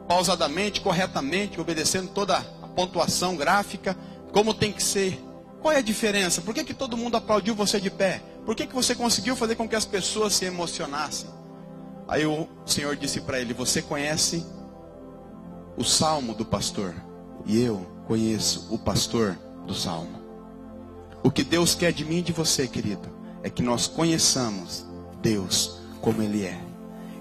pausadamente, corretamente, obedecendo toda a pontuação gráfica, como tem que ser. Qual é a diferença? Por que todo mundo aplaudiu você de pé? Por que você conseguiu fazer com que as pessoas se emocionassem? Aí o Senhor disse para ele: você conhece o salmo do pastor, e eu conheço o pastor do salmo. O que Deus quer de mim e de você, querido, é que nós conheçamos Deus como Ele é.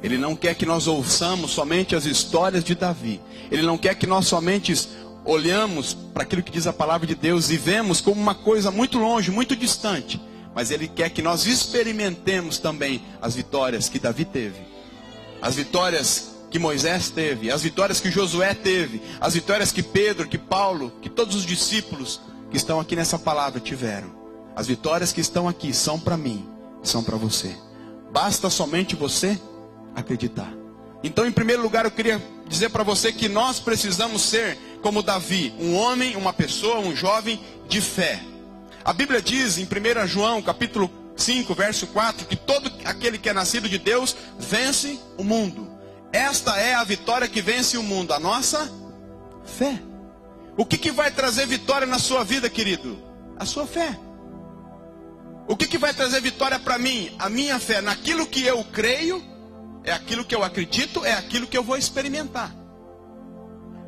Ele não quer que nós ouçamos somente as histórias de Davi. Ele não quer que nós somente olhamos para aquilo que diz a palavra de Deus e vemos como uma coisa muito longe, muito distante. Mas Ele quer que nós experimentemos também as vitórias que Davi teve, as vitórias que Moisés teve, as vitórias que Josué teve, as vitórias que Pedro, que Paulo, que todos os discípulos que estão aqui nessa palavra tiveram. As vitórias que estão aqui são para mim, são para você. Basta somente você acreditar. Então, em primeiro lugar, eu queria dizer para você que nós precisamos ser como Davi, um homem, uma pessoa, um jovem de fé. A Bíblia diz em 1 João, capítulo 5, verso 4, que todo aquele que é nascido de Deus vence o mundo. Esta é a vitória que vence o mundo, a nossa fé. O que vai trazer vitória na sua vida, querido? A sua fé. O que vai trazer vitória para mim? A minha fé. Naquilo que eu creio, é aquilo que eu acredito, é aquilo que eu vou experimentar.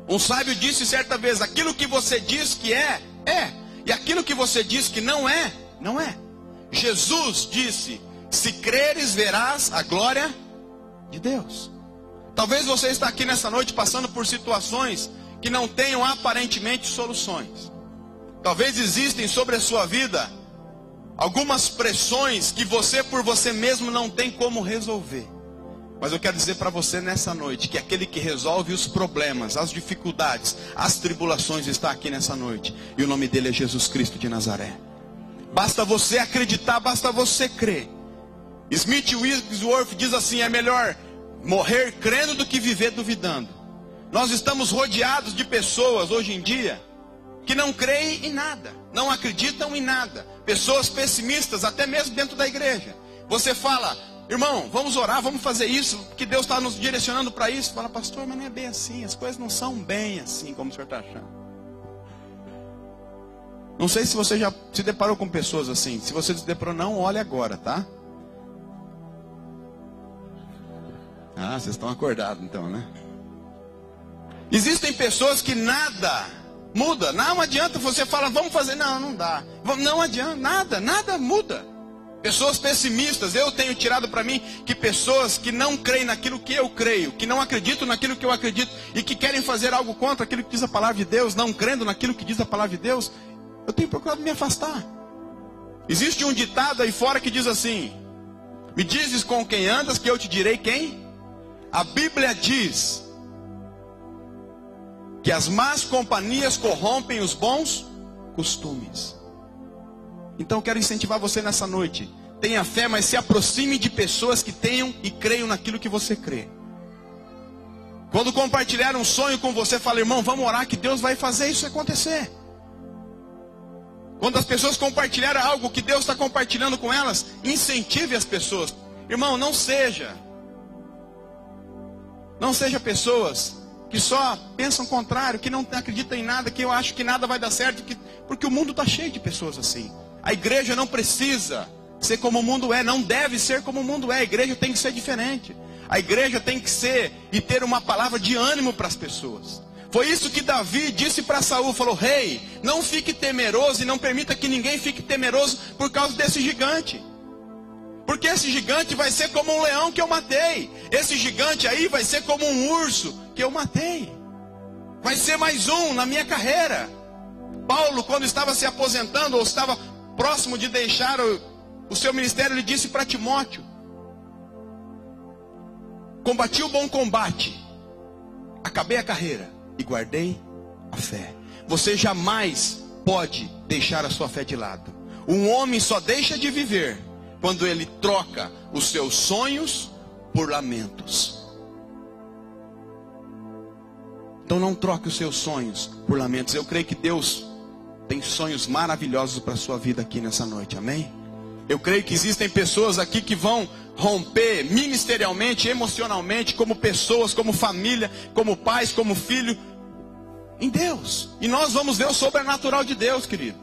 Um sábio disse certa vez: aquilo que você diz que é, é. E aquilo que você diz que não é, não é. Jesus disse: se creres, verás a glória de Deus. Talvez você está aqui nessa noite passando por situações que não tenham aparentemente soluções. Talvez existem sobre a sua vida algumas pressões que você por você mesmo não tem como resolver. Mas eu quero dizer para você nessa noite que aquele que resolve os problemas, as dificuldades, as tribulações está aqui nessa noite. E o nome dele é Jesus Cristo de Nazaré. Basta você acreditar, basta você crer. Smith Wigglesworth diz assim: é melhor morrer crendo do que viver duvidando. Nós estamos rodeados de pessoas hoje em dia que não creem em nada, não acreditam em nada. Pessoas pessimistas, até mesmo dentro da igreja. Você fala: irmão, vamos orar, vamos fazer isso, porque Deus está nos direcionando para isso. Fala: pastor, mas não é bem assim, as coisas não são bem assim como o senhor está achando. Não sei se você já se deparou com pessoas assim. Se você se deparou, não olhe agora, tá? Ah, vocês estão acordados então, né? Existem pessoas que nada muda. Não adianta você falar: vamos fazer. Não, não dá. Não adianta, nada muda. Pessoas pessimistas. Eu tenho tirado para mim que pessoas que não creem naquilo que eu creio, que não acreditam naquilo que eu acredito, e que querem fazer algo contra aquilo que diz a palavra de Deus, não crendo naquilo que diz a palavra de Deus, eu tenho procurado me afastar. Existe um ditado aí fora que diz assim: me dizes com quem andas, que eu te direi quem? A Bíblia diz que as más companhias corrompem os bons costumes. Então eu quero incentivar você nessa noite: tenha fé, mas se aproxime de pessoas que tenham e creiam naquilo que você crê. Quando compartilhar um sonho com você, fala: irmão, vamos orar que Deus vai fazer isso acontecer. Quando as pessoas compartilharem algo que Deus está compartilhando com elas, incentive as pessoas. Irmão, não seja pessoas que só pensam o contrário, que não acreditam em nada, que eu acho que nada vai dar certo, porque o mundo está cheio de pessoas assim. A igreja não precisa ser como o mundo é, não deve ser como o mundo é. A igreja tem que ser diferente. A igreja tem que ser e ter uma palavra de ânimo para as pessoas. Foi isso que Davi disse para Saul, falou: rei, não fique temeroso e não permita que ninguém fique temeroso por causa desse gigante. Porque esse gigante vai ser como um leão que eu matei. Esse gigante aí vai ser como um urso que eu matei. Vai ser mais um na minha carreira. Paulo, quando estava se aposentando, ou estava próximo de deixar o seu ministério, ele disse para Timóteo: combati o bom combate, acabei a carreira e guardei a fé. Você jamais pode deixar a sua fé de lado. Um homem só deixa de viver quando ele troca os seus sonhos por lamentos. Então não troque os seus sonhos por lamentos. Eu creio que Deus tem sonhos maravilhosos para a sua vida aqui nessa noite, amém? Eu creio que existem pessoas aqui que vão romper ministerialmente, emocionalmente, como pessoas, como família, como pais, como filho, em Deus. E nós vamos ver o sobrenatural de Deus, querido.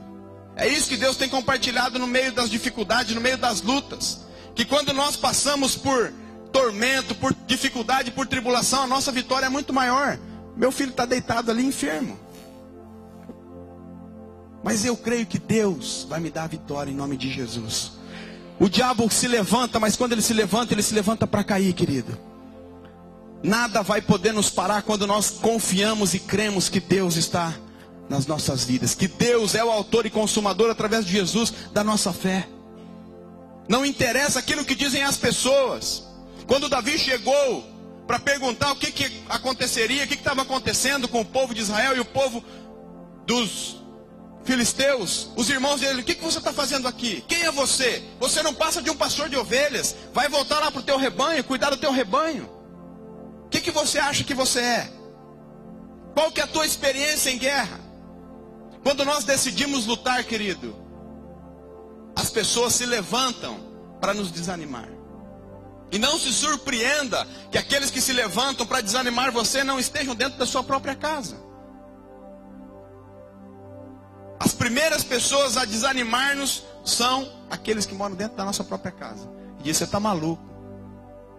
É isso que Deus tem compartilhado no meio das dificuldades, no meio das lutas. Que quando nós passamos por tormento, por dificuldade, por tribulação, a nossa vitória é muito maior. Meu filho está deitado ali enfermo. Mas eu creio que Deus vai me dar a vitória em nome de Jesus. O diabo se levanta, mas quando ele se levanta para cair, querido. Nada vai poder nos parar quando nós confiamos e cremos que Deus está nas nossas vidas. Que Deus é o autor e consumador através de Jesus da nossa fé. Não interessa aquilo que dizem as pessoas. Quando Davi chegou para perguntar o que aconteceria, o que estava acontecendo com o povo de Israel e o povo dos filisteus, os irmãos dele: o que você está fazendo aqui? Quem é você? Você não passa de um pastor de ovelhas. Vai voltar lá para o teu rebanho, cuidar do teu rebanho. O que você acha que você é? Qual que é a tua experiência em guerra? Quando nós decidimos lutar, querido, as pessoas se levantam para nos desanimar. E não se surpreenda que aqueles que se levantam para desanimar você não estejam dentro da sua própria casa. As primeiras pessoas a desanimar-nos são aqueles que moram dentro da nossa própria casa. E diz: você está maluco,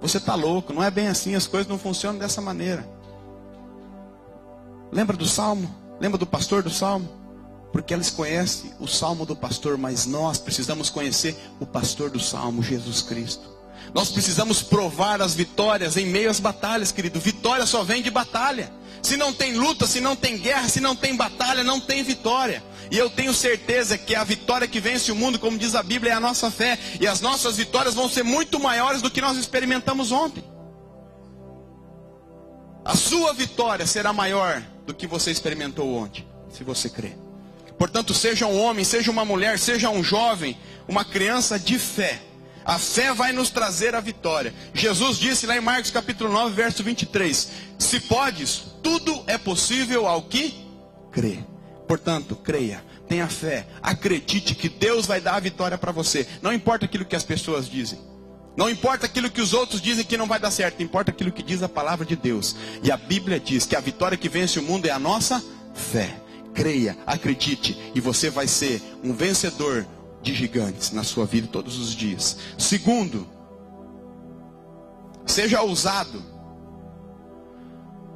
você está louco, não é bem assim, as coisas não funcionam dessa maneira. Lembra do Salmo? Lembra do pastor do Salmo? Porque eles conhecem o Salmo do pastor, mas nós precisamos conhecer o pastor do Salmo, Jesus Cristo. Nós precisamos provar as vitórias em meio às batalhas, querido. Vitória só vem de batalha. Se não tem luta, se não tem guerra, se não tem batalha, não tem vitória. E eu tenho certeza que a vitória que vence o mundo, como diz a Bíblia, é a nossa fé. E as nossas vitórias vão ser muito maiores do que nós experimentamos ontem. A sua vitória será maior do que você experimentou ontem, se você crer. Portanto, seja um homem, seja uma mulher, seja um jovem, uma criança de fé. A fé vai nos trazer a vitória. Jesus disse lá em Marcos capítulo 9, verso 23. Se podes, tudo é possível ao que crê. Portanto, creia, tenha fé, acredite que Deus vai dar a vitória para você. Não importa aquilo que as pessoas dizem. Não importa aquilo que os outros dizem que não vai dar certo. Importa aquilo que diz a palavra de Deus. E a Bíblia diz que a vitória que vence o mundo é a nossa fé. Creia, acredite, e você vai ser um vencedor de gigantes na sua vida todos os dias. Segundo, seja ousado.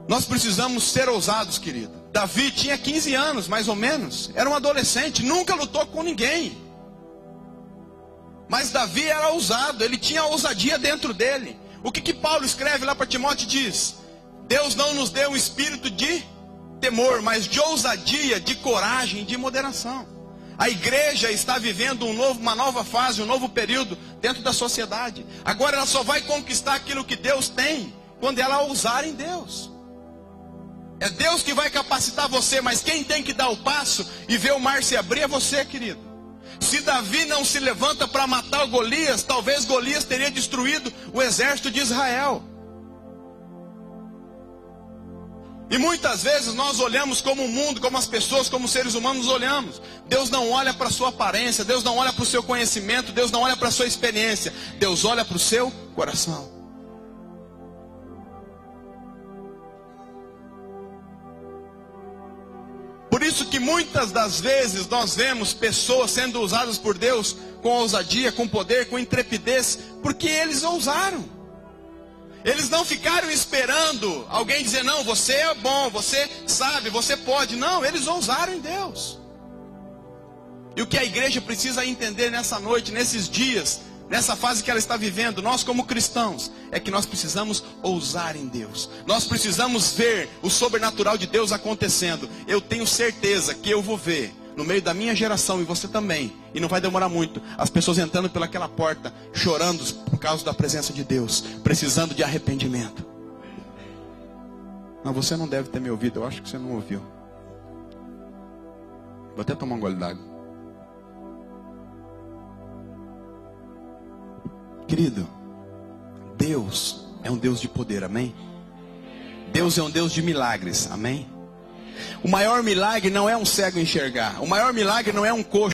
Nós precisamos ser ousados, querido. Davi tinha 15 anos, mais ou menos. Era um adolescente, nunca lutou com ninguém. Mas Davi era ousado, ele tinha ousadia dentro dele. O que Paulo escreve lá para Timóteo diz? Deus não nos deu um espírito de temor, mas de ousadia, de coragem, de moderação. A igreja está vivendo uma nova fase, um novo período dentro da sociedade. Agora ela só vai conquistar aquilo que Deus tem quando ela ousar em Deus. É Deus que vai capacitar você, mas quem tem que dar o passo e ver o mar se abrir é você, querido. Se Davi não se levanta para matar o Golias, talvez Golias teria destruído o exército de Israel. E muitas vezes nós olhamos como o mundo, como as pessoas, como os seres humanos olhamos. Deus não olha para a sua aparência, Deus não olha para o seu conhecimento, Deus não olha para a sua experiência. Deus olha para o seu coração. Por isso que muitas das vezes nós vemos pessoas sendo usadas por Deus com ousadia, com poder, com intrepidez, porque eles ousaram. Eles não ficaram esperando alguém dizer: não, você é bom, você sabe, você pode. Não, eles ousaram em Deus. E o que a igreja precisa entender nessa noite, nesses dias, nessa fase que ela está vivendo, nós como cristãos, é que nós precisamos ousar em Deus. Nós precisamos ver o sobrenatural de Deus acontecendo. Eu tenho certeza que eu vou ver no meio da minha geração, e você também, e não vai demorar muito, as pessoas entrando pelaquela porta, chorando por causa da presença de Deus, precisando de arrependimento. Não, você não deve ter me ouvido, eu acho que você não ouviu. Vou até tomar um gole d'água. Querido, Deus é um Deus de poder, amém? Deus é um Deus de milagres, amém? O maior milagre não é um cego enxergar. O maior milagre não é um coxo